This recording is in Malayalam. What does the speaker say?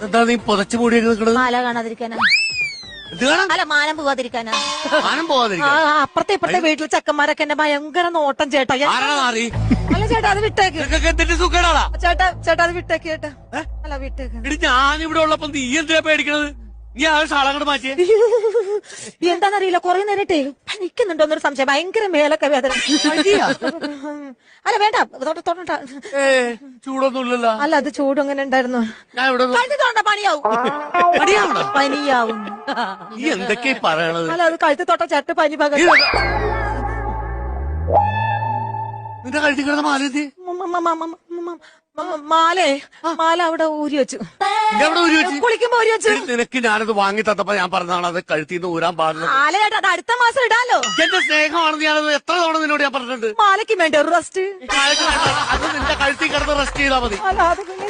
എന്താ നീ പുതച്ചു മൂടിയൊക്കെ നിൽക്കണത്? മാല കാണാതിരിക്കാനാ. ഇത് കാണാം. അല്ല, മാനം പോവാതിരിക്കാനാ. മാനം പോവാതിരിക്കാൻ. അപ്പുറത്തെ ഇപ്പുറത്തെ വീട്ടിൽ ചെക്കന്മാരൊക്കെ എന്നെ ഭയങ്കര നോട്ടം ചേട്ടാ. ആരാണ് മാറി? അല്ല ചേട്ടാ, അത് വിട്ടേക്ക്. നിനക്കൊക്കെ എന്തിന്റെ സുഖേടാ? ചേട്ടാ അത് വിട്ടേക്ക് ചേട്ടാ. അല്ല, വിട്ടേക്ക്. എടി ഞാനിവിടെ ഉള്ളപ്പോ നീ എന്തിനാ പേടിക്കണത്? നീ ആ ഷാളങ്ങോട്ട് മാറ്റിയേ. എന്താന്നറിയില്ല, കൊറേ നേരിട്ടേ നിക്കുന്നുണ്ടോന്നൊരു സംശയം. ഭയങ്കര മേലൊക്കെ വേദന. അല്ല വേണ്ട, തൊടണ്ട. ചൂടൊന്നും ഇല്ലല്ലോ. അല്ല, അത് ചൂട് അങ്ങനെ ഉണ്ടായിരുന്നു. ഞാൻ ഇവിടെ കഴുത്തി തൊണ്ട പണിയാവും. പനിയാവും. നീ എന്തൊക്കെയാ പറയണത്? അല്ല, അത് കഴുത്തി തൊട്ട ചേട്ട പനി പകരം. നിന്റെ കഴുത്തി കിടന്ന മാല എന്തി? മാല അവിടെ ഊരി വെച്ചു. കുളിക്കുമ്പോ ഊരി വെച്ചു. നിനക്ക് ഞാനത് വാങ്ങി തന്നപ്പോ ഞാൻ പറഞ്ഞതാണ് അത് കഴുത്തിന്ന് ഊരാൻ പാടില്ല. മാല ചേട്ടാ, അത് അടുത്ത മാസം ഇടാലോ. എന്റെ സ്നേഹമാണെന്ന് ഞാനത് എത്ര തവണ നിന്നോട് ഞാൻ പറഞ്ഞിട്ടുണ്ട്. മാലയ്ക്ക് വേണ്ടി ഒരു റെസ്റ്റ്. അത് നിന്റെ കഴുത്തി കിടന്ന് റെസ്റ്റ് ചെയ്താൽ മതി. അല്ല, അത്